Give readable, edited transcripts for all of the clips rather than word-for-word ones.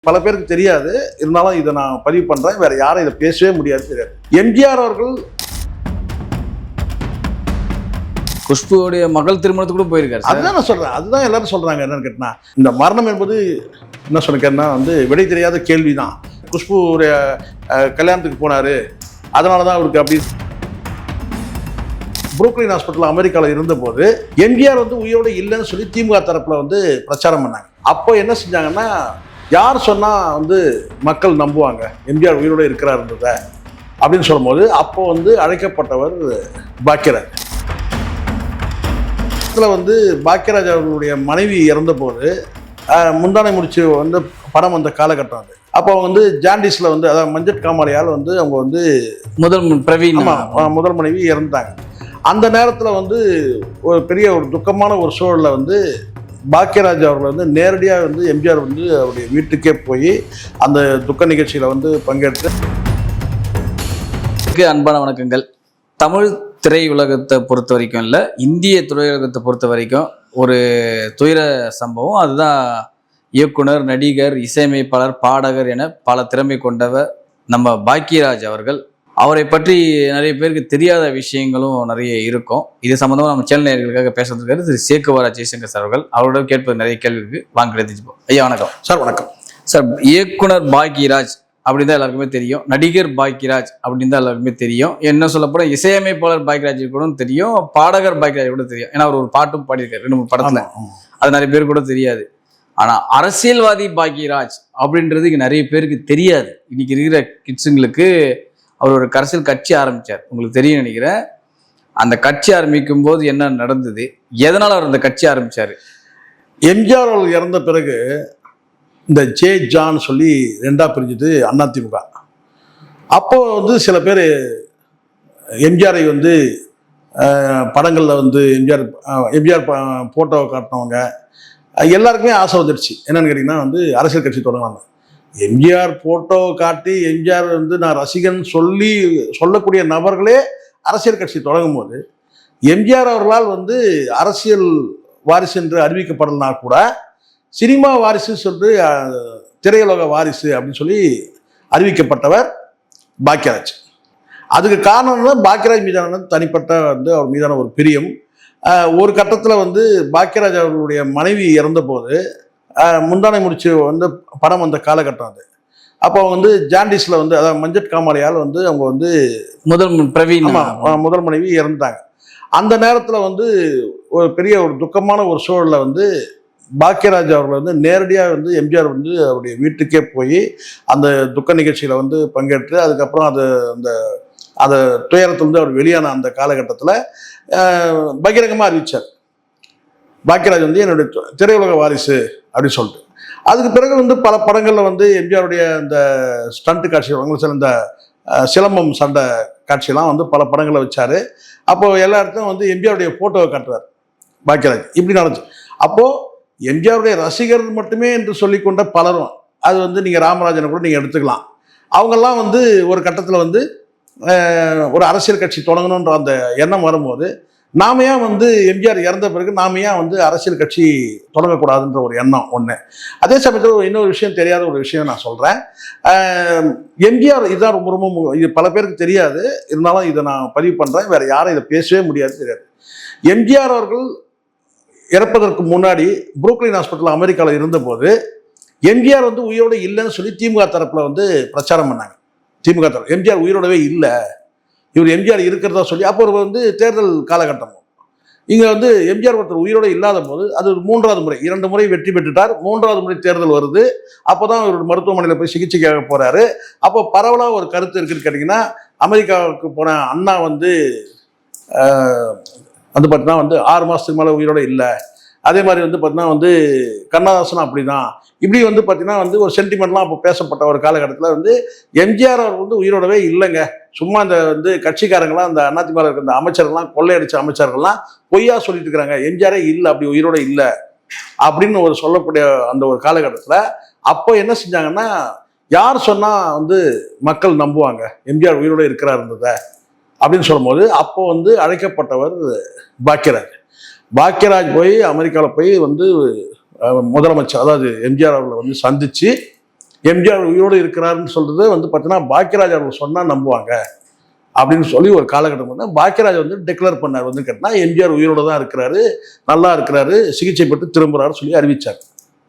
பல பேருக்கு தெரியாது. இருந்தாலும் இதை நான் பதிவு பண்றேன். வேற யாரும் இதை பேசவே முடியாது. தெரியாது. எம்ஜிஆர் அவர்கள் குஷ்புவோடைய மகள் திருமணத்துக்கு கூட போயிருக்காரு. அதுதான் நான் சொல்றேன். அதுதான் எல்லாரும் சொல்றாங்க. என்னன்னு கேட்டா, இந்த மரணம் என்பது என்ன சொல்லிருக்கேன்னா விடை தெரியாத கேள்விதான். குஷ்புடைய கல்யாணத்துக்கு போனாரு, அதனாலதான் அவருக்கு அப்படி. புரூக்லின் ஹாஸ்பிட்டல் அமெரிக்காவில் இருந்தபோது எம்ஜிஆர் உயிரோடு இல்லைன்னு சொல்லி திமுக தரப்புல பிரச்சாரம் பண்ணாங்க. அப்போ என்ன செஞ்சாங்கன்னா, யார் சொன்னா மக்கள் நம்புவாங்க எம்ஜிஆர் உயிரோடு இருக்கிறாருன்றத அப்படின்னு சொல்லும்போது அப்போ அழைக்கப்பட்டவர் பாக்கியராஜ். பாக்கியராஜ் அவர்களுடைய மனைவி இறந்தபோது முந்தானை முடிச்சு படம் வந்த காலகட்டம் அது. அப்போ ஜாண்டிஸ்ல அதாவது மஞ்சட் காமாலையால் அவங்க முதல் மனைவி இறந்தாங்க. அந்த நேரத்தில் ஒரு பெரிய ஒரு துக்கமான ஒரு சூழலில் பாக்கியராஜ் அவர்கள் நேரடியாக எம்ஜிஆர் அவருடைய வீட்டுக்கே போய் அந்த துக்க நிகழ்ச்சியில் பங்கேற்று. அன்பான வணக்கங்கள். தமிழ் திரையுலகத்தை பொறுத்த வரைக்கும் இல்லை, இந்திய திரையுலகத்தை பொறுத்த வரைக்கும் ஒரு துயர சம்பவம். அதுதான் இயக்குனர், நடிகர், இசையமைப்பாளர், பாடகர் என பல திறமை கொண்டவர் நம்ம பாக்கியராஜ் அவர்கள். அவரை பற்றி நிறைய பேருக்கு தெரியாத விஷயங்களும் நிறைய இருக்கும். இது சம்பந்தமாக நம்ம சேனல் நேயர்களுக்காக பேசுறதுக்காக திரு சேக்குவரா ஜெய்சங்கர் சார் அவர்கள். அவரோட கேட்பது நிறைய கேள்வி இருக்கு. வாங்க எடுத்துப்போம். ஐயா வணக்கம். சார் வணக்கம். சார், இயக்குனர் பாக்கியராஜ் அப்படின்னு தான் எல்லாருக்குமே தெரியும், நடிகர் பாக்கியராஜ் அப்படின்னு தான் எல்லாருக்குமே தெரியும். என்ன சொல்லப்போனா இசையமைப்பாளர் பாக்கியராஜ் கூட தெரியும், பாடகர் பாக்கியராஜ் கூட தெரியும். ஏன்னா அவர் ஒரு பாட்டும் பாடியிருக்காரு 2-3 படத்துல. அது நிறைய பேர் கூட தெரியாது. ஆனா அரசியல்வாதி பாக்கியராஜ் அப்படின்றது இங்க நிறைய பேருக்கு தெரியாது. இன்னைக்கு இருக்கிற கிட்ஸுங்களுக்கு அவர் ஒரு அரசியல் கட்சி ஆரம்பிச்சார், உங்களுக்கு தெரியும் நினைக்கிறேன். அந்த கட்சி ஆரம்பிக்கும் போது என்ன நடந்தது, எதனால அவர் அந்த கட்சி ஆரம்பிச்சாரு? எம்ஜிஆர் அவர்கள் இறந்த பிறகு இந்த ஜே ஜான் சொல்லி 2ஆ பிரிஞ்சது அதிமுக. அப்போ சில பேர் எம்ஜிஆரை படங்களில் எம்ஜிஆர் போட்டோவை காட்டினவங்க எல்லாருக்குமே ஆசை வந்துடுச்சு. என்னன்னு கேட்டிங்கன்னா அரசியல் கட்சி தொடங்கலாம். எம்ஜிஆர் போட்டோவை காட்டி எம்ஜிஆர் நான் ரசிகன் சொல்லக்கூடிய நபர்களே அரசியல் கட்சி தொடங்கும் போது எம்ஜிஆர் அவர்களால் அரசியல் வாரிசு என்று அறிவிக்கப்படலனா கூட சினிமா வாரிசு சொல்லி திரையுலக வாரிசு அப்படின்னு சொல்லி அறிவிக்கப்பட்டவர் பாக்கியராஜ். அதுக்கு காரணம் பாக்கியராஜ் மீதான தனிப்பட்ட அவர் மீதான ஒரு பிரியம். ஒரு கட்டத்தில் பாக்கியராஜ் அவர்களுடைய மனைவி இறந்தபோது முந்தானை முடிச்சு படம் வந்த காலகட்டம் அது. அப்போ ஜாண்டிஸ்ல அதாவது மஞ்சட் காமாலையால் அவங்க முதல் மனைவி இறந்தாங்க. அந்த நேரத்தில் ஒரு பெரிய ஒரு துக்கமான ஒரு சூழலில் பாக்கியராஜ் அவர்கள் நேரடியாக எம்ஜிஆர் அவருடைய வீட்டுக்கே போய் அந்த துக்க நிகழ்ச்சியில் பங்கேற்று அதுக்கப்புறம் அந்த துயரத்தில் அவர் வெளியான அந்த காலகட்டத்தில் பகிரங்கமாக அறிவித்தார், பாக்கியராஜ் என்னுடைய திரையுலக வாரிசு அப்படின்னு சொல்லிட்டு. அதுக்கு பிறகு பல படங்களில் எம்ஜிஆருடைய இந்த ஸ்டண்ட் காட்சிகள், இந்த சிலம்பம் சண்டை காட்சியெல்லாம் பல படங்களை வச்சாரு. அப்போ எல்லா இடத்தையும் எம்ஜிஆருடைய போட்டோவை காட்டுவார் பாக்கியராஜ். இப்படி நடந்துச்சு. அப்போ எம்ஜிஆருடைய ரசிகர் மட்டுமே என்று சொல்லிக்கொண்ட பலரும், அது நீங்கள் ராமராஜனை கூட நீங்கள் எடுத்துக்கலாம், அவங்கெல்லாம் ஒரு கட்டத்தில் ஒரு அரசியல் கட்சி தொடங்கணுன்ற அந்த எண்ணம் வரும்போது நாம ஏன் எம்ஜிஆர் இறந்த பிறகு நாம ஏன் அரசியல் கட்சி தொடங்கக்கூடாதுன்ற ஒரு எண்ணம் ஒன்று. அதே சமயத்தில் இன்னொரு விஷயம், தெரியாத ஒரு விஷயம் நான் சொல்கிறேன். எம்ஜிஆர் இதுதான் ரொம்ப ரொம்ப இது பல பேருக்கு தெரியாது. இருந்தாலும் இதை நான் பதிவு பண்ணுறேன். வேற யாரும் இதை பேசவே முடியாது. தெரியாது. எம்ஜிஆர் அவர்கள் இறப்பதற்கு முன்னாடி புரூக்லின் ஹாஸ்பிட்டல் அமெரிக்காவில் இருந்தபோது எம்ஜிஆர் உயிரோடு இல்லைன்னு சொல்லி திமுக தரப்புல பிரச்சாரம் பண்ணாங்க. திமுக தரப்பு எம்ஜிஆர் உயிரோடவே இல்லை, இவர் எம்ஜிஆர் இருக்கிறதா சொல்லி. அப்போ ஒரு தேர்தல் காலகட்டம். இங்கே எம்ஜிஆர் ஒருத்தர் உயிரோடு இல்லாத போது அது 3வது முறை, 2 முறை வெற்றி பெற்றுட்டார். 3வது முறை தேர்தல் வருது. அப்போ தான் இவர் மருத்துவமனையில் போய் சிகிச்சைக்காக போகிறாரு. அப்போ பரவலாக ஒரு கருத்து இருக்குன்னு கேட்டிங்கன்னா, அமெரிக்காவுக்கு போன அண்ணா பார்த்தீங்கன்னா 6 மாதத்துக்கு மேலே உயிரோடு இல்லை. அதே மாதிரி பார்த்தீங்கன்னா கண்ணதாசனும் அப்படி தான். இப்படி பார்த்தீங்கன்னா ஒரு சென்டிமெண்ட்லாம் அப்போ பேசப்பட்ட ஒரு காலகட்டத்தில் எம்ஜிஆர் அவர் உயிரோடவே இல்லைங்க, சும்மா இந்த கட்சிக்காரங்களாம் அந்த அதிமுக இருக்கிற இந்த அமைச்சர்கள்லாம், கொள்ளையடிச்ச அமைச்சர்கள்லாம் பொய்யா சொல்லிட்டு இருக்கிறாங்க, எம்ஜிஆரே இல்லை, அப்படி உயிரோட இல்லை அப்படின்னு ஒரு சொல்லக்கூடிய அந்த ஒரு காலகட்டத்தில் அப்போ என்ன செஞ்சாங்கன்னா, யார் சொன்னால் மக்கள் நம்புவாங்க எம்ஜிஆர் உயிரோட இருக்கிறாருன்றத அப்படின்னு சொல்லும்போது அப்போ அழைக்கப்பட்டவர் பாக்கியராஜ். பாக்கியராஜ் போய் அமெரிக்காவில் போய் முதலமைச்சர், அதாவது எம்ஜிஆர் அவர்களை சந்திச்சு எம்ஜிஆர் உயிரோடு இருக்கிறாருன்னு சொல்றது வந்து பார்த்தீங்கன்னா பாக்கியராஜ் அவர்கள் சொன்னால் நம்புவாங்க அப்படின்னு சொல்லி ஒரு காலகட்டம் வந்து பாக்கியராஜ் வந்து டிக்ளேர் பண்ணார். வந்து கேட்டால் எம்ஜிஆர் உயிரோடு தான் இருக்கிறாரு, நல்லா இருக்கிறாரு, சிகிச்சை பெற்று திரும்புறாரு சொல்லி அறிவிச்சார்.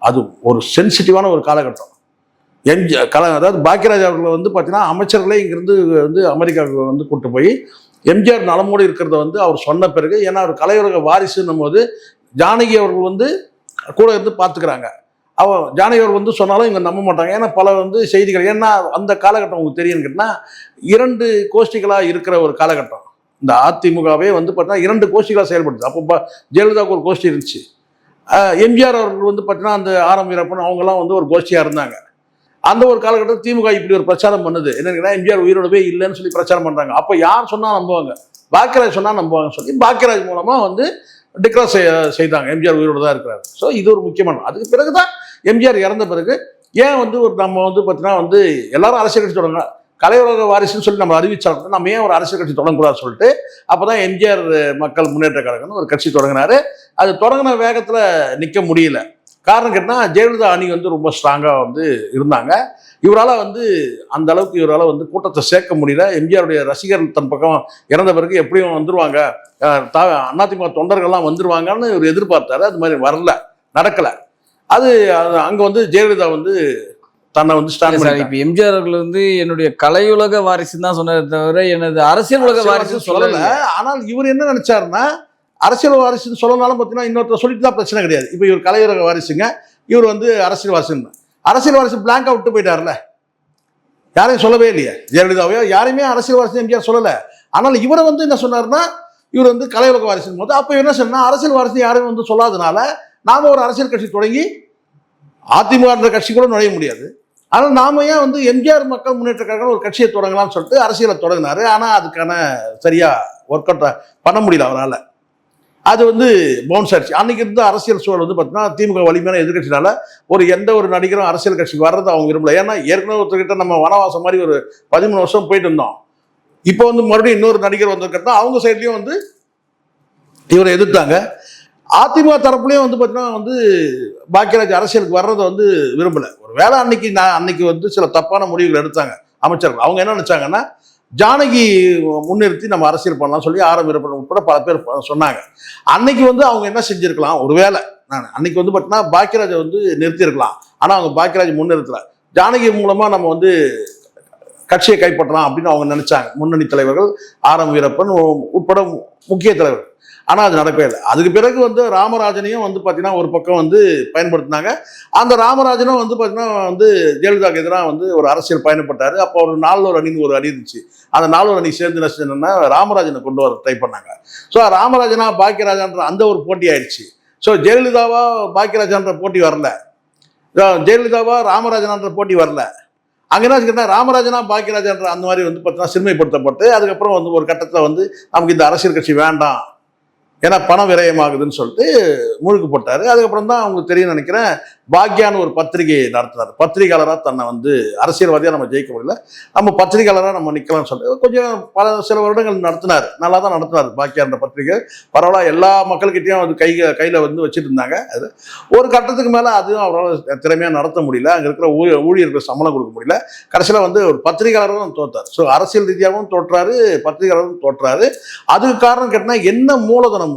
அது ஒரு சென்சிட்டிவான ஒரு காலகட்டம். அதாவது பாக்கியராஜ் அவர்களை வந்து பார்த்தீங்கன்னா அமைச்சர்களே இங்கிருந்து வந்து அமெரிக்காவுக்கு வந்து கூட்டு போய் எம்ஜிஆர் நலமோடு இருக்கிறத வந்து அவர் சொன்ன பிறகு, ஏன்னா அவர் கலையுலக வாரிசுன்னும் போது ஜானகி அவர்கள் வந்து கூட இருந்து பார்த்துக்கிறாங்க. ஜானகி அவர் வந்து சொன்னாலும் இவங்க நம்ப மாட்டாங்க. ஏன்னா பல வந்து செய்திகள், ஏன்னா அந்த காலகட்டம் உங்களுக்கு தெரியும்னு கேட்டால் 2 கோஷ்டிகளாக இருக்கிற ஒரு காலகட்டம். இந்த அதிமுகவே வந்து பார்த்தீங்கன்னா 2 கோஷ்டிகளாக செயல்படுது. அப்போ ஜெயலலிதாவுக்கு ஒரு கோஷ்டி இருந்துச்சு, எம்ஜிஆர் அவர்கள் வந்து பார்த்தீங்கன்னா அந்த ஆரம் வீரப்பன் அவங்கெல்லாம் வந்து ஒரு கோஷ்டியாக இருந்தாங்க. அந்த ஒரு காலகட்டத்தில் திமுக இப்படி ஒரு பிரச்சாரம் பண்ணுது, என்னன்னா எம்ஜிஆர் உயிரோடவே இல்லைன்னு சொல்லி பிரச்சாரம் பண்ணுறாங்க. அப்போ யார் சொன்னால் நம்புவாங்க? பாக்கியராஜ் சொன்னால் நம்புவாங்கன்னு சொல்லி பாக்கியராஜ் மூலமாக வந்து டிக்ளேர் செய்தாங்க எம்ஜிஆர் உயிரோடு தான் இருக்கிறாரு. ஸோ இது ஒரு முக்கியமான. அதுக்கு பிறகு தான் எம்ஜிஆர் இறந்த பிறகு ஏன் வந்து ஒரு நம்ம வந்து பார்த்தீங்கன்னா வந்து எல்லாரும் அரசியல் கட்சி தொடங்க, கலையுலக வாரிசுன்னு சொல்லி நம்ம அறிவிச்சாலும் நம்ம ஏன் ஒரு அரசியல் கட்சி தொடங்கக்கூடாதுன்னு சொல்லிட்டு அப்போ தான் எம்ஜிஆர் மக்கள் முன்னேற்ற கழகம்னு ஒரு கட்சி தொடங்கினாரு. அது தொடங்கின வேகத்தில் நிற்க முடியல. காரணம் கேட்டால் ஜெயலலிதா அணி வந்து ரொம்ப ஸ்ட்ராங்காக வந்து இருந்தாங்க. இவரால் வந்து அந்த அளவுக்கு இவரால் வந்து கூட்டத்தை சேர்க்க முடியல. எம்ஜிஆருடைய ரசிகர்கள் தன் பக்கம் இறந்த பிறகு எப்படியும் வந்துருவாங்க, அதிமுக தொண்டர்கள்லாம் வந்துருவாங்கன்னு இவர் எதிர்பார்த்தாரு. அது மாதிரி வரல, நடக்கலை. அது அங்கே வந்து ஜெயலலிதா வந்து தன்னை வந்து ஸ்டாண்ட் பண்ணி. இப்போ எம்ஜிஆர் அவர்கள் வந்து என்னுடைய கலையுலக வாரிசுன்னு தான் சொன்னதை தவிர எனது அரசியல் உலக வாரிசு சொல்லலை. ஆனால் இவர் என்ன நினைச்சாருன்னா, அரசியல் வாரிசுன்னு சொல்லனாலும் பார்த்தீங்கன்னா இன்னொருத்தர் சொல்லிட்டு தான் பிரச்சனை கிடையாது. இப்போ இவர் கலையுலக வாரிசுங்க, இவர் வந்து அரசியல் வாரிசுன்னு. அரசியல் வாரிசு பிளாங்கா விட்டு போயிட்டார்ல, யாரையும் சொல்லவே இல்லையே. ஜெயலலிதாவையோ யாரையுமே அரசியல் வாரிசு எம்ஜிஆர் சொல்லலை. ஆனால் இவரை வந்து என்ன சொன்னார்னா, இவர் வந்து கலையுலக வாரிசுன்னு போது அப்போ என்ன சொன்னா, அரசியல் வாரிசு யாரும் வந்து சொல்லாதனால நாம ஒரு அரசியல் கட்சி தொடங்கி அதிமுக கட்சி கூட நுழைய முடியாது. ஆனால் நாம ஏன் வந்து எம்ஜிஆர் மக்கள் முன்னேற்ற கழகம் ஒரு கட்சியை தொடங்கலாம்னு சொல்லிட்டு அரசியலை தொடங்கினாரு. ஆனால் அதுக்கான சரியா ஒர்க் அவுட் பண்ண முடியல அவரால். அது வந்து பவுன்ஸ் ஆயிடுச்சு. அன்னைக்கு இருந்த அரசியல் சூழல் வந்து பார்த்தீங்கன்னா திமுக வலிமையான எதிர்கட்சினால எந்த ஒரு நடிகரும் அரசியல் கட்சிக்கு வர்றது அவங்க விரும்பல. ஏன்னா ஏற்கனவே ஒருத்தர்கிட்ட நம்ம வனவாசம் மாதிரி ஒரு 13 வருஷம் போயிட்டு இருந்தோம். இப்போ வந்து மறுபடியும் இன்னொரு நடிகர் வந்திருக்கிறதா அவங்க சைட்லையும் வந்து இவரை எதிர்த்தாங்க. அதிமுக தரப்புலையும் வந்து பார்த்தீங்கன்னா வந்து பாக்கியராஜ் அரசியலுக்கு வர்றதை வந்து விரும்பலை. ஒரு வேளை அன்னைக்கு வந்து சில தப்பான முடிவுகள் எடுத்தாங்க அமைச்சர்கள். அவங்க என்ன நினைச்சாங்கன்னா, ஜானகி முன்னிறுத்தி நம்ம அரசியல் பண்ணலாம் சொல்லி ஆரம் வீரப்பன் உட்பட பல பேர் சொன்னாங்க. அன்னைக்கு வந்து அவங்க என்ன செஞ்சிருக்கலாம், ஒருவேளை அன்னைக்கு வந்து பார்த்தீங்கன்னா பாக்கியராஜை வந்து நிறுத்தியிருக்கலாம். ஆனால் அவங்க பாக்கியராஜ் முன்னிறுத்தல, ஜானகி மூலமா நம்ம வந்து கட்சியை கைப்பற்றலாம் அப்படின்னு அவங்க நினைச்சாங்க. முன்னணி தலைவர்கள் ஆரம் வீரப்பன் உட்பட முக்கிய தலைவர். ஆனால் அது நடக்கவே இல்லை. அதுக்கு பிறகு வந்து ராமராஜனையும் வந்து பார்த்தீங்கன்னா ஒரு பக்கம் வந்து பயன்படுத்தினாங்க. அந்த ராமராஜனும் வந்து பார்த்தீங்கன்னா வந்து ஜெயலலிதாவுக்கு எதிராக வந்து ஒரு அரசியல் பயணப்பட்டார். அப்போ ஒரு 4 அணின்னு ஒரு அணி இருந்துச்சு. அந்த 4 அணி சேர்ந்து என்னன்னா ராமராஜனை கொண்டு வர ட்ரை பண்ணாங்க. ஸோ ராமராஜனா பாக்கியராஜான்ற அந்த ஒரு போட்டி ஆயிடுச்சு. ஸோ ஜெயலலிதாவா பாக்கியராஜான்ற போட்டி வரல, ஜெயலலிதாவா ராமராஜனான்ற போட்டி வரல. அங்கே என்ன கேட்டால் ராமராஜனா பாக்கியராஜான்ற அந்த மாதிரி வந்து பார்த்தீங்கன்னா சிறுமைப்படுத்தப்பட்டு அதுக்கப்புறம் வந்து ஒரு கட்டத்தில் வந்து நமக்கு இந்த அரசியல் கட்சி வேண்டாம், ஏன்னா பணம் விரயமாகுதுன்னு சொல்லிட்டு முழுக்கு போட்டார். அதுக்கப்புறம் தான் அவங்களுக்கு தெரியும் நினைக்கிறேன், பாக்யான்னு ஒரு பத்திரிகையை நடத்தினார். பத்திரிகையாளராக தன்னை வந்து அரசியல்வாதியாக நம்ம ஜெயிக்க முடியல, நம்ம பத்திரிகையாளராக நம்ம நிற்கலாம்னு சொல்லிட்டு கொஞ்சம் சில வருடங்கள் நடத்தினார். நல்லா தான் நடத்தினார் பாக்யான்ற பத்திரிகை. பரவாயில்ல, எல்லா மக்கள்கிட்டையும் வந்து கையில் வந்து வச்சுட்டு இருந்தாங்க. அது ஒரு கட்டத்துக்கு மேலே அதுவும் அவரால் திறமையாக நடத்த முடியல. அங்கே இருக்கிற ஊழியர்களுக்கு சம்பளம் கொடுக்க முடியல. கடைசியில் வந்து ஒரு பத்திரிகையாளரும் தோற்றார். ஸோ அரசியல் ரீதியாகவும் தோற்றாரு, பத்திரிகையாளரும் தோற்றாரு. அதுக்கு காரணம் கேட்டால் என்ன மூலதனம்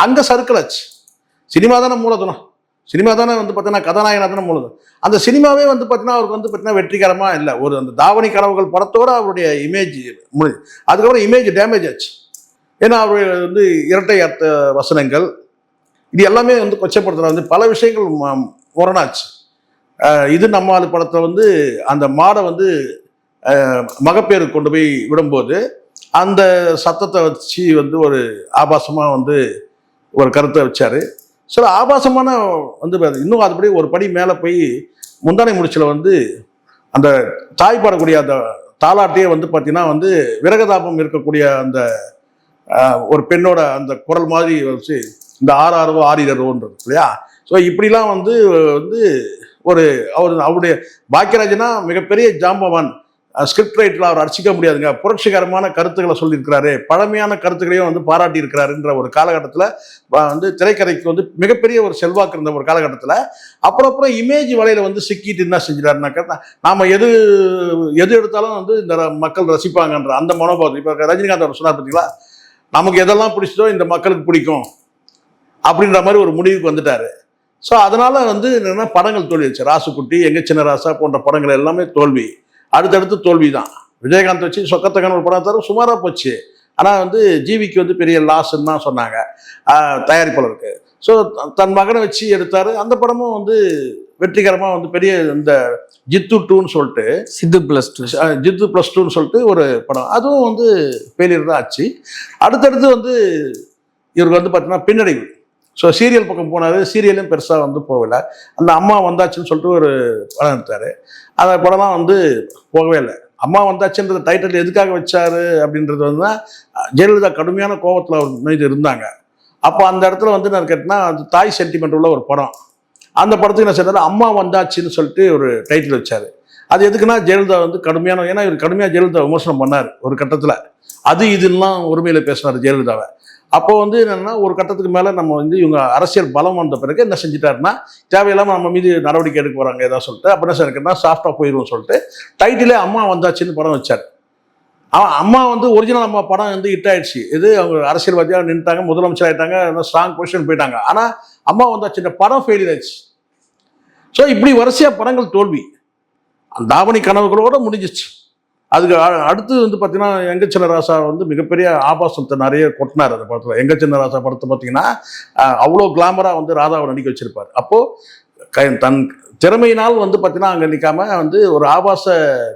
அங்க சர்க்கிளாச்சு. சினிமா தானே மூலதனம், சினிமா தானே வந்து பார்த்தீங்கன்னா கதாநாயகனா தானே மூலதனம். அந்த சினிமாவே வந்து பார்த்தீங்கன்னா அவருக்கு வந்து பார்த்தீங்கன்னா வெற்றிகரமா இல்லை. ஒரு அந்த தாவணி கனவுகள் படத்தோட அவருடைய இமேஜ் முடிஞ்சு, அதுக்கப்புறம் இமேஜ் டேமேஜ் ஆச்சு. ஏன்னா அவர் வந்து இரட்டை அர்த்த வசனங்கள் இது எல்லாமே வந்து கொச்சப்படுத்துற வந்து பல விஷயங்கள் முரணாச்சு. இது நம்ம ஆளு படத்தை வந்து அந்த மாடை வந்து மகப்பேருக்கு கொண்டு போய் விடும்போது அந்த சத்தத்தை வச்சு வந்து ஒரு ஆபாசமாக வந்து ஒரு கருத்தை வச்சார். சில ஆபாசமான வந்து இன்னும் அதுபடி ஒரு படி மேலே போய் முந்தானை முடிச்சில் வந்து அந்த தாய் பாடக்கூடிய அந்த தாலாட்டையே வந்து பார்த்தீங்கன்னா வந்து விரகதாபம் இருக்கக்கூடிய அந்த ஒரு பெண்ணோட அந்த குரல் மாதிரி வச்சு இந்த ஆறாரவோ ஆறிரவோன்றது இல்லையா. ஸோ இப்படிலாம் வந்து வந்து அவருடைய பாக்கியராஜனா மிகப்பெரிய ஜாம்பவான். ஸ்கிரிப்ட் ரைட்டில் அவர் அடிச்சிக்க முடியாதுங்க, புரட்சிகரமான கருத்துக்களை சொல்லியிருக்கிறாரு, பழமையான கருத்துக்களையும் வந்து பாராட்டி இருக்கிறாருன்ற ஒரு காலகட்டத்தில் வந்து திரைக்கதைக்கு வந்து மிகப்பெரிய ஒரு செல்வாக்கு இருந்த ஒரு காலகட்டத்தில் அப்புறம் இமேஜ் வலையில் வந்து சிக்கிட்டு என்ன செஞ்சிட்டாருனாக்கா, நாம் எது எடுத்தாலும் வந்து இந்த மக்கள் ரசிப்பாங்கன்ற அந்த மனோபாவம். இப்போ ரஜினிகாந்த் அவர் சொன்னார் பார்த்தீங்களா, நமக்கு எதெல்லாம் பிடிச்சதோ இந்த மக்களுக்கு பிடிக்கும் அப்படின்ற மாதிரி ஒரு முடிவுக்கு வந்துட்டாரு. ஸோ அதனால வந்து என்னென்னா படங்கள் தோல்விச்சு. ராசுக்குட்டி, எங்க சின்ன ராசா போன்ற படங்கள் எல்லாமே தோல்வி, அடுத்தடுத்து தோல்வி தான். விஜயகாந்த் வச்சு சொக்கத்தகன் ஒரு படம் தவிர சுமாராக போச்சு. ஆனால் வந்து ஜிவிக்கு வந்து பெரிய லாஸ்ன்னு தான் சொன்னாங்க தயாரிப்பாளருக்கு. ஸோ தன் மகனை வச்சு எடுத்தார். அந்த படமும் வந்து வெற்றிகரமாக வந்து பெரிய இந்த ஜித்து 2ன்னு சொல்லிட்டு ஜித்து +2 சொல்லிட்டு ஒரு படம், அதுவும் வந்து ஃபெயிலியர் தான் ஆச்சு. அடுத்தடுத்து வந்து இவருக்கு வந்து பார்த்தீங்கன்னா பின்னடைவு. ஸோ சீரியல் பக்கம் போனார், சீரியலும் பெருசாக வந்து போகலை. அந்த அம்மா வந்தாச்சுன்னு சொல்லிட்டு ஒரு படம் எடுத்தார். அந்த படம்லாம் வந்து போகவே இல்லை. அம்மா வந்தாச்சுன்றது டைட்டில் எதுக்காக வச்சாரு அப்படின்றது வந்து ஜெயலலிதா கடுமையான கோபத்தில் அவர் மீது இருந்தாங்க. அப்போ அந்த இடத்துல வந்து நான் கேட்டேன்னா அது தாய் சென்டிமெண்ட் உள்ள ஒரு படம். அந்த படத்துக்கு என்ன செய்யறாரு, அம்மா வந்தாச்சுன்னு சொல்லிட்டு ஒரு டைட்டில் வச்சார். அது எதுக்குன்னா ஜெயலலிதா வந்து கடுமையான, ஏன்னா இவர் கடுமையாக ஜெயலலிதா விமர்சனம் பண்ணார் ஒரு கட்டத்தில். அது இதெல்லாம் உரிமையில் பேசினார் ஜெயலலிதாவை. அப்போ வந்து என்னென்னா ஒரு கட்டத்துக்கு மேலே நம்ம வந்து இவங்க அரசியல் பலம் வந்த பிறகு என்ன செஞ்சுட்டாருன்னா, தேவையில்லாமல் நம்ம மீது நடவடிக்கை எடுக்க போகிறாங்க ஏதாவது சொல்லிட்டு, அப்போ என்ன சார் சாஃப்டாக போயிடுவோம் சொல்லிட்டு டைட்டிலே அம்மா வந்தாச்சுன்னு படம் வச்சார். அம்மா வந்து ஒரிஜினல் அம்மா படம் வந்து ஹிட் ஆயிடுச்சு. இது அவங்க அரசியல்வாதியாக நின்றுட்டாங்க, முதலமைச்சர் ஆகிட்டாங்க, ஸ்ட்ராங் பொசிஷன் போயிட்டாங்க. ஆனால் அம்மா வந்தாச்சுன்ற படம் ஃபெயிலியர் ஆயிடுச்சு. ஸோ இப்படி வரிசையாக படங்கள் தோல்வி. தாவணி கனவுகளோடு முடிஞ்சிச்சு. அதுக்கு அடுத்து வந்து பார்த்தீங்கன்னா எங்க சின்ன ராசா வந்து மிகப்பெரிய ஆபாசத்தை நிறைய கொட்டினார் அந்த படத்தில். எங்க சின்ன ராசா படத்தை பார்த்தீங்கன்னா அவ்வளோ கிளாமராக வந்து ராதாவை நடிக்க வச்சிருப்பார். அப்போது தன் திறமையினால் வந்து பார்த்தீங்கன்னா அங்கே நிற்காம வந்து ஒரு ஆபாச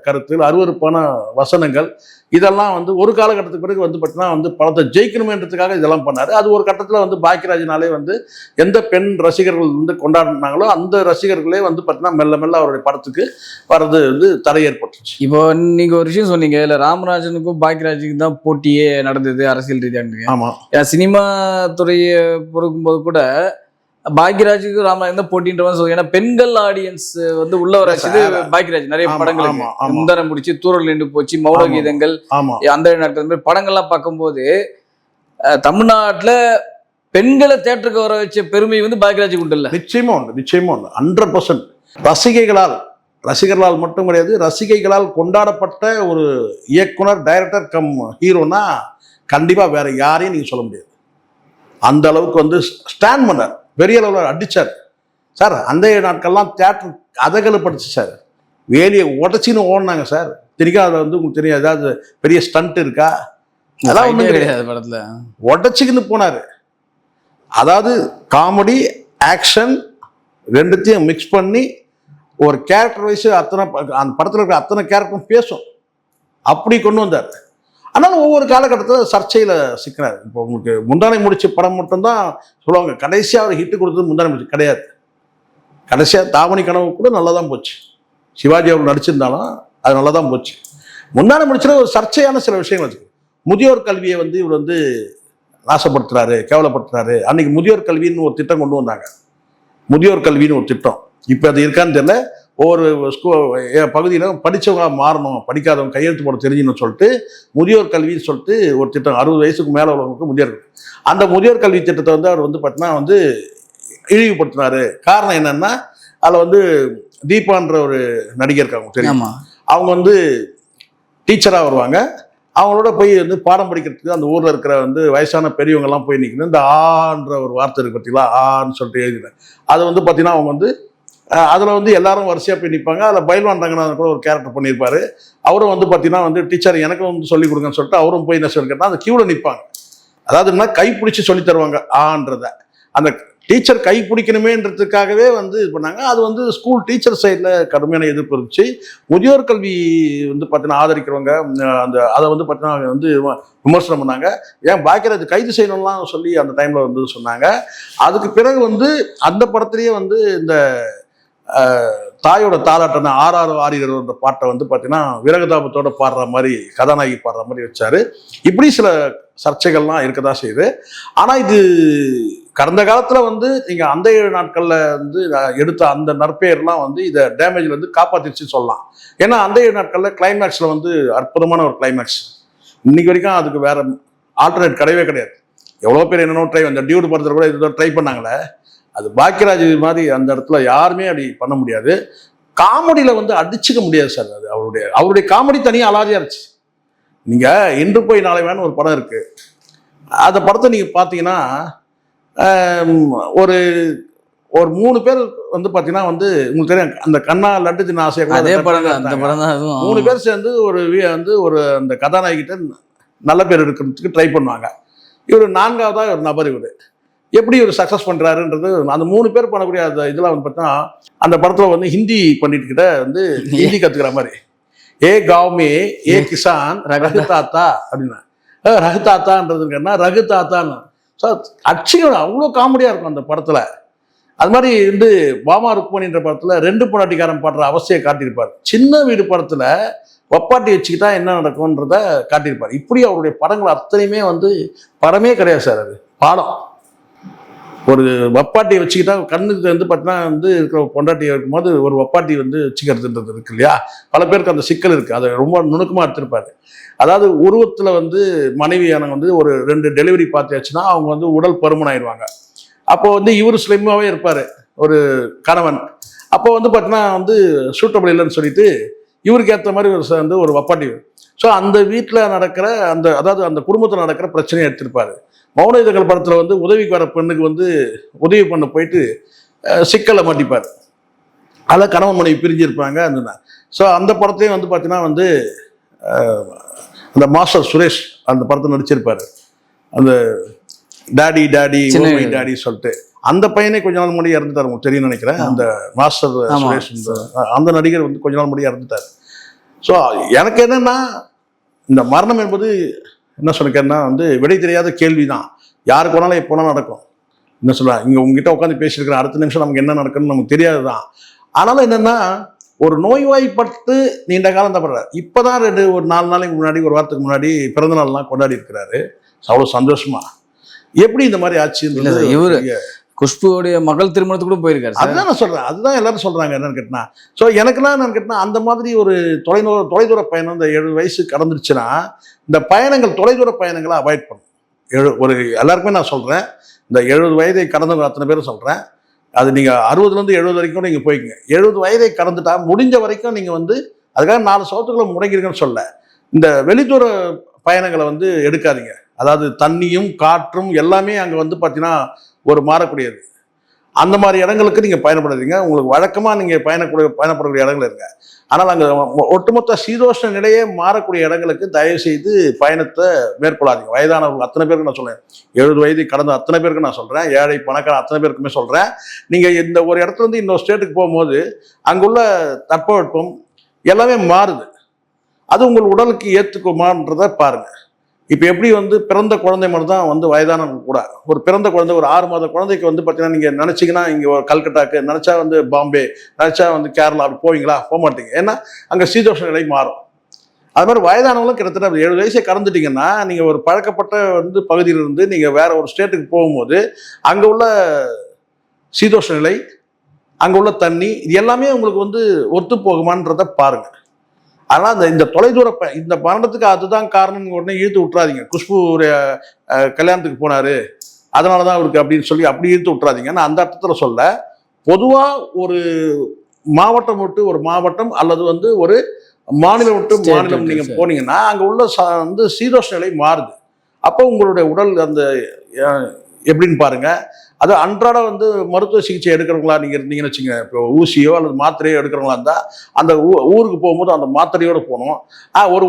கருத்தில் அருவருப்பான வசனங்கள் இதெல்லாம் வந்து ஒரு காலகட்டத்துக்கு பிறகு வந்து பார்த்தீங்கன்னா வந்து படத்தை ஜெயிக்கணுமேன்றதுக்காக இதெல்லாம் பண்ணார். அது ஒரு கட்டத்தில் வந்து பாக்கியராஜனாலே வந்து எந்த பெண் ரசிகர்கள் வந்து கொண்டாடினாங்களோ அந்த ரசிகர்களே வந்து பார்த்தீங்கன்னா மெல்ல மெல்ல அவருடைய படத்துக்கு வர்றது வந்து தடை ஏற்பட்டுச்சு. இப்போ நீங்கள் ஒரு விஷயம் சொன்னீங்க, இல்லை ராமராஜனுக்கும் பாக்கியராஜுக்கும் தான் போட்டியே நடந்தது அரசியல் ரீதியாக. ஆமாம், சினிமா துறையை பொறுக்கும்போது கூட பாக்யராஜுக்கு ராமராஜன் தான் போட்டின்ற மாதிரி. ஏன்னா பெண்கள் ஆடியன்ஸ் வந்து உள்ள வர பாக்யராஜ் நிறைய படங்கள் முந்தாரம் முடிச்சு, தூரல் நின்று போச்சு, மௌன கீதங்கள், அந்த நாட்கள் படங்கள்லாம் பார்க்கும்போது தமிழ்நாட்டுல பெண்களை தேட்டருக்கு வர வச்ச பெருமை வந்து பாக்யராஜுக்கு உண்டு. இல்லை, நிச்சயமா உண்டு, நிச்சயமா உண்டு. 100% ரசிகர்களால் மட்டும் கிடையாது, ரசிகைகளால் கொண்டாடப்பட்ட ஒரு இயக்குனர், டைரக்டர் கம் ஹீரோனா கண்டிப்பா வேற யாரையும் நீங்க சொல்ல முடியாது. அந்த அளவுக்கு வந்து ஸ்டாண்ட் பண்ணார், பெரிய அளவில் அடிச்சார் சார். அந்த நாட்கள்லாம் தியேட்டர் அதகலப்படுச்சு சார், வேலியை உடச்சின்னு ஓடினாங்க சார். திரிக்கா அதை வந்து உங்களுக்கு தெரியும், ஏதாவது பெரிய ஸ்டண்ட் இருக்கா? அதான் ஒன்றும் கிடையாது. படத்தில் உடச்சிக்கின்னு போனார். அதாவது காமெடி ஆக்ஷன் ரெண்டுத்தையும் மிக்ஸ் பண்ணி ஒரு கேரக்டர் வைஸ் அத்தனை அந்த படத்தில் இருக்கிற அத்தனை கேரக்டரும் பேசும், அப்படி கொண்டு வந்தார். ஆனாலும் ஒவ்வொரு காலகட்டத்தில் சர்ச்சையில் சிக்கினார். இப்போ உங்களுக்கு முந்தானை முடிச்ச படம் மட்டும்தான் சொல்லுவாங்க, கடைசியாக அவர் ஹிட்டு கொடுத்தது முந்தானை முடிச்சு கிடையாது. கடைசியாக தாவணி கனவு கூட நல்லா தான் போச்சு. சிவாஜி அவர் நடிச்சிருந்தாலும் அது நல்லா தான் போச்சு. முந்தானை முடிச்சுல ஒரு சர்ச்சையான சில விஷயங்கள் வச்சு, முதியோர் கல்வியை வந்து இவர் வந்து நாசப்படுத்துறாரு, கேவலப்படுத்துறாரு. அன்னைக்கு முதியோர் கல்வின்னு ஒரு திட்டம் கொண்டு வந்தாங்க, முதியோர் கல்வின்னு ஒரு திட்டம். இப்போ அது இருக்கான்னு தெரியல. ஒவ்வொரு பகுதியிலும் படித்தவங்க மாறணும், படிக்காதவங்க கையெழுத்து போட தெரிஞ்சுன்னு சொல்லிட்டு முதியோர் கல்வின்னு சொல்லிட்டு ஒரு திட்டம், 60 வயசுக்கு மேலே உள்ளவங்களுக்கு முதியோர் கல்வி. அந்த முதியோர் கல்வி திட்டத்தை வந்து அவர் வந்து பார்த்தீங்கன்னா வந்து இழிவுபடுத்தினார். காரணம் என்னன்னா, அதில் வந்து தீபான்ற ஒரு நடிகர் இருக்காங்க தெரியும், அவங்க வந்து டீச்சராக வருவாங்க. அவங்களோட போய் வந்து பாடம் படிக்கிறதுக்கு அந்த ஊரில் இருக்கிற வந்து வயசான பெரியவங்கெல்லாம் போய் நிற்கணும். இந்த ஆன்ற ஒரு வார்த்தை இருக்கு பார்த்தீங்களா, ஆன்னு சொல்லிட்டு எழுதினேன். அதை வந்து பார்த்தீங்கன்னா அவங்க வந்து அதில் வந்து எல்லாரும் வரிசையாக போய் நிற்பாங்க. அதில் பயில்வான் ரங்கநாதன் கூட ஒரு கேரக்டர் பண்ணியிருப்பார். அவரும் வந்து பார்த்தீங்கன்னா வந்து டீச்சர் எனக்கு வந்து சொல்லிக் கொடுங்கன்னு சொல்லிட்டு அவரும் போய் என்ன சொல்லி கேட்டால் அந்த கியூவில் நிற்பாங்க. அதாவது என்ன, கை பிடிச்சி சொல்லி தருவாங்க ஆன்றதை. அந்த டீச்சர் கை பிடிக்கணுமேன்றதுக்காகவே வந்து இது பண்ணாங்க. அது வந்து ஸ்கூல் டீச்சர் சைடில் கடுமையான எதிர்ப்பு இருந்துச்சு. முதியோர் கல்வி வந்து பார்த்தீங்கன்னா ஆதரிக்கிறவங்க அந்த அதை வந்து பார்த்தீங்கன்னா வந்து விமர்சனம் பண்ணாங்க. ஏன் பாக்யராஜ் கைது செய்யணும்லாம் சொல்லி அந்த டைமில் வந்து சொன்னாங்க. அதுக்கு பிறகு வந்து அந்த படத்துலேயே வந்து இந்த தாயோட தாலாட்டான ஆறாறு ஆறியர் பாட்டை வந்து பார்த்தீங்கன்னா விரகதாபத்தோட பாடுற மாதிரி கதாநாயகி பாடுற மாதிரி வச்சாரு. இப்படி சில சர்ச்சைகள்லாம் இருக்கதான் செய்யுது. ஆனால் இது கடந்த காலத்தில் வந்து நீங்கள் அந்த 7 நாட்களில் வந்து எடுத்த அந்த நற்பெயர்லாம் வந்து இதை டேமேஜில் வந்து காப்பாற்றிச்சுன்னு சொல்லலாம். ஏன்னா அந்த 7 நாட்களில் கிளைமேக்ஸில் வந்து அற்புதமான ஒரு கிளைமேக்ஸ். இன்னைக்கு வரைக்கும் அதுக்கு வேற ஆல்டர்னேட் கிடையவே கிடையாது. எவ்வளோ பேர் என்னென்னோ அந்த டியூட் படத்தில் கூட இதுதான் ட்ரை பண்ணாங்களே, அது பாக்கியராஜ் மாதிரி அந்த இடத்துல யாருமே அப்படி பண்ண முடியாது. காமெடியில் வந்து அடிச்சுக்க முடியாது சார். அது அவருடைய காமெடி தனியாக அலாதியாக இருந்துச்சு. நீங்கள் இன்று போய் நாளை வேணும் ஒரு படம் இருக்குது. அந்த படத்தை நீங்கள் பார்த்தீங்கன்னா ஒரு ஒரு 3 பேர் வந்து பார்த்தீங்கன்னா வந்து உங்களுக்கு தெரியும், அந்த கண்ணா லட்டு தின்ன ஆசையாக அதே படம் தான், அந்த படம் தான். 3 பேர் சேர்ந்து ஒரு அந்த கதாநாயகிட்ட நல்ல பேர் எடுக்கிறதுக்கு ட்ரை பண்ணுவாங்க. இவர் 4ஆவதாக ஒரு நபர். இவர் எப்படி இவர் சக்ஸஸ் பண்ணுறாருன்றது அந்த 3 பேர் பண்ணக்கூடிய அந்த இதெல்லாம் வந்து பார்த்தா அந்த படத்தில் வந்து ஹிந்தி பண்ணிட்டுக்கிட்ட வந்து ஹிந்தி கற்றுக்கிற மாதிரி ஏ காவ்மே ஏ கிசான் ரகு தாத்தா அப்படின்னா ரகு தாத்தான்றதுன்னா ரகு தாத்தான்னு. ஸோ அச்சுகள் அவ்வளோ காமெடியாக இருக்கும் அந்த படத்தில். அது மாதிரி வந்து பாமா ருக்மணின்ற படத்தில் 2 பொண்டாட்டிக்காரன் பாடுற அவசியம் காட்டியிருப்பார். சின்ன வீடு படத்தில் வப்பாட்டி வச்சுக்கிட்டா என்ன நடக்கும்ன்றத காட்டியிருப்பார். இப்படி அவருடைய படங்கள் அத்தனையுமே வந்து படமே கிடையாது சார். அது பாடம். ஒரு வப்பாட்டியை வச்சுக்கிட்டா கண்ணுக்கு வந்து பார்த்தீங்கன்னா வந்து இருக்கிற பொண்டாட்டியை இருக்கும்போது ஒரு வப்பாட்டி வந்து வச்சுக்கிறதுன்றது இருக்கு இல்லையா. பல பேருக்கு அந்த சிக்கல் இருக்குது. அதை ரொம்ப நுணுக்கமாக எடுத்திருப்பாரு. அதாவது உருவத்தில் வந்து மனைவியானவங்க வந்து ஒரு 2 டெலிவரி பார்த்தாச்சுன்னா அவங்க வந்து உடல் பருமன் ஆயிடுவாங்க. அப்போ வந்து இவர் ஸ்லிம்மாகவே இருப்பார் ஒரு கணவன். அப்போ வந்து பார்த்தீங்கன்னா வந்து சூட்டபிள் இல்லைன்னு சொல்லிட்டு இவருக்கு ஏற்ற மாதிரி வந்து ஒரு வப்பாட்டி. ஸோ அந்த வீட்டில் நடக்கிற அதாவது அந்த குடும்பத்தில் நடக்கிற பிரச்சனையை எடுத்திருப்பாரு. மௌன இதழ்கள் படத்தில் வந்து உதவிக்கு வர பெண்ணுக்கு வந்து உதவி பண்ண போயிட்டு சிக்கலை மாட்டிப்பார். அதில் கணவன் மனைவி பிரிஞ்சிருப்பாங்க. ஸோ அந்த படத்தையும் வந்து பார்த்தீங்கன்னா வந்து அந்த மாஸ்டர் சுரேஷ் அந்த படத்தை நடிச்சிருப்பாரு. அந்த டாடி டாடி சொல்லிட்டு அந்த பையனே கொஞ்ச நாள் முன்னாடி இறந்துட்டார். உங்களுக்கு தெரியும் நினைக்கிறேன். அந்த மாஸ்டர் சுரேஷ் அந்த நடிகர் வந்து கொஞ்ச நாள் முன்னாடி இறந்துட்டார். ஸோ எனக்கு என்னன்னா இந்த மரணம் என்பது என்ன சொல்லிக்கிறேன்னா வந்து விடை தெரியாத கேள்வி தான். யாருக்கு வேணாலும் எப்போனா நடக்கும். என்ன சொல்கிறேன், இங்கே உங்ககிட்ட உட்காந்து பேசியிருக்கிறேன், அடுத்த நிமிஷம் நமக்கு என்ன நடக்குன்னு நமக்கு தெரியாது தான். ஆனாலும் என்னென்னா ஒரு நோய்வாய்ப்பட்டு நீண்ட காலம் தப்படுறாரு. இப்போ தான் ஒரு 4 நாளைக்கு முன்னாடி ஒரு வாரத்துக்கு முன்னாடி பிறந்த நாள்லாம் கொண்டாடி இருக்கிறாரு. அவ்வளோ சந்தோஷமா. எப்படி இந்த மாதிரி ஆச்சு? இவரு குஷ்புவோடைய மகள் திருமணத்துக்கு கூட போயிருக்காரு. அதுதான் நான் சொல்றேன். அதுதான் எல்லாரும் சொல்றாங்க. என்னன்னு கேட்டா ஸோ எனக்குலாம் என்னன்னு கேட்டா அந்த மாதிரி ஒரு தொலைதூர பயணம் இந்த 70 வயசு கடந்துருச்சுன்னா இந்த பயணங்கள் தொலைதூர பயணங்களை அவாய்ட் பண்ணும். ஒரு எல்லாருக்குமே நான் சொல்றேன், இந்த 70 வயதை கடந்தவங்க அத்தனை பேரும் சொல்றேன். அது நீங்க 60லேருந்து 70 வரைக்கும் நீங்க போய்க்குங்க. 70 வயதை கடந்துட்டா முடிஞ்ச வரைக்கும் நீங்க வந்து அதுக்காக 4 சவத்துக்குள்ள முடங்கிருக்குன்னு சொல்ல, இந்த வெளித்தூர பயணங்களை வந்து எடுக்காதீங்க. அதாவது தண்ணியும் காற்றும் எல்லாமே அங்கே வந்து பார்த்தீங்கன்னா ஒரு மாறக்கூடியது. அந்த மாதிரி இடங்களுக்கு நீங்கள் பயணப்படாதீங்க. உங்களுக்கு வழக்கமாக நீங்கள் பயணப்படக்கூடிய இடங்கள் இருங்க. ஆனால் அங்கே ஒட்டுமொத்த சீதோஷ்ண நிலையே மாறக்கூடிய இடங்களுக்கு தயவு செய்து பயணத்தை மேற்கொள்ளாதீங்க. வயதானவர்கள் அத்தனை பேருக்கு நான் சொல்கிறேன், 70 வயதை கடந்த அத்தனை பேருக்கு நான் சொல்கிறேன், ஏழை பணக்கார அத்தனை பேருக்குமே சொல்கிறேன். நீங்கள் இந்த ஒரு இடத்துல இருந்து இன்னொரு ஸ்டேட்டுக்கு போகும்போது அங்குள்ள தட்பவெப்பம் எல்லாமே மாறுது. அது உங்கள் உடலுக்கு ஏற்றுக்குமான்றதை பாருங்கள். இப்போ எப்படி வந்து பிறந்த குழந்தை மட்டும் தான் வந்து வயதானவங்க கூட ஒரு பிறந்த குழந்தை ஒரு 6 மாத குழந்தைக்கு வந்து பார்த்தீங்கன்னா நீங்கள் நினச்சிங்கன்னா இங்கே ஒரு கல்கட்டாக்கு நினச்சா வந்து பாம்பே நினச்சா வந்து கேரளா அப்படி போவீங்களா? போக மாட்டீங்க. ஏன்னா அங்கே சீதோஷ நிலை மாறும். அது மாதிரி வயதானவங்களும் கிட்டத்தட்ட 70 வயசை கடந்துட்டீங்கன்னா நீங்கள் ஒரு பழக்கப்பட்ட வந்து பகுதியிலிருந்து நீங்கள் வேற ஒரு ஸ்டேட்டுக்கு போகும்போது அங்கே உள்ள சீதோஷ நிலை, அங்கே உள்ள தண்ணி, இது எல்லாமே உங்களுக்கு வந்து ஒத்து போகுமான்றதை பாருங்கள். ஆனால் இந்த தொலைதூர இந்த மரணத்துக்கு அதுதான் காரணம் உடனே இழுத்து விட்டுறாதீங்க. குஷ்பு ஒரு கல்யாணத்துக்கு போனார் அதனால தான் அவருக்கு அப்படின்னு சொல்லி அப்படி இழுத்து விட்டுறாதீங்க. நான் அந்த அர்த்தத்தில் சொல்ல, பொதுவாக ஒரு மாவட்டம் விட்டு ஒரு மாவட்டம் அல்லது வந்து ஒரு மாநிலம் விட்டு மாநிலம் நீங்கள் போனீங்கன்னா அங்கே உள்ள வந்து சீதோஷ நிலை மாறுது. அப்போ உங்களுடைய உடல் அந்த எப்படின்னு பாருங்க. அது அன்றாட வந்து மருத்துவ சிகிச்சை எடுக்கிறவங்களா நீங்கள் இருந்தீங்கன்னு வச்சுங்க, இப்போ ஊசியோ அல்லது மாத்திரையோ எடுக்கிறவங்களா இருந்தால் அந்த ஊருக்கு போகும்போது அந்த மாத்திரையோடு போகணும்.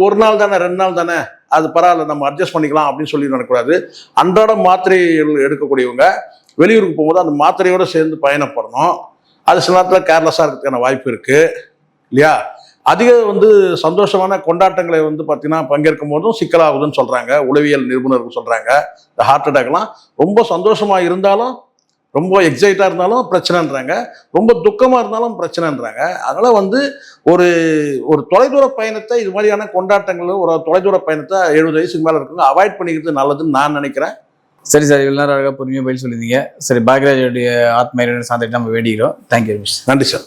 ஒரு நாள் தானே 2 நாள் தானே அது பரவாயில்ல நம்ம அட்ஜஸ்ட் பண்ணிக்கலாம் அப்படின்னு சொல்லி நடக்கூடாது. அன்றாட மாத்திரைகள் எடுக்கக்கூடியவங்க வெளியூருக்கு போகும்போது அந்த மாத்திரையோடு சேர்ந்து பயணப்படணும். அது சில நேரத்தில் கேர்லெஸ்ஸாக இருக்கிறதுக்கான வாய்ப்பு இருக்குது இல்லையா. அதிக வந்து சந்தோஷமான கொண்டாட்டங்களை வந்து பார்த்தீங்கன்னா பங்கேற்கும் போதும் சிக்கலாகுதுன்னு சொல்கிறாங்க உளவியல் நிபுணர்கள் சொல்கிறாங்க. இந்த ஹார்ட் அட்டாக்லாம் ரொம்ப சந்தோஷமாக இருந்தாலும் ரொம்ப எக்ஸைட்டாக இருந்தாலும் பிரச்சனைன்றாங்க, ரொம்ப துக்கமாக இருந்தாலும் பிரச்சனைன்றாங்க. அதனால் வந்து ஒரு ஒரு தொலைதூர பயணத்தை, இது மாதிரியான கொண்டாட்டங்கள், ஒரு தொலைதூர பயணத்தை 70 வயசுக்கு மேலே இருக்கவங்க அவாய்ட் பண்ணிக்கிறது நல்லதுன்னு நான் நினைக்கிறேன். சரி சார், இவ்வளோ நேரம் அழகாக பொறுமையாக பதில் சொல்லியிருந்தீங்க. சரி, பாக்யராஜோடைய ஆத்ம இறைவனை சார்ந்துட்டு நம்ம வேண்டிக்கிறோம். Thank you very much. நன்றி சார்.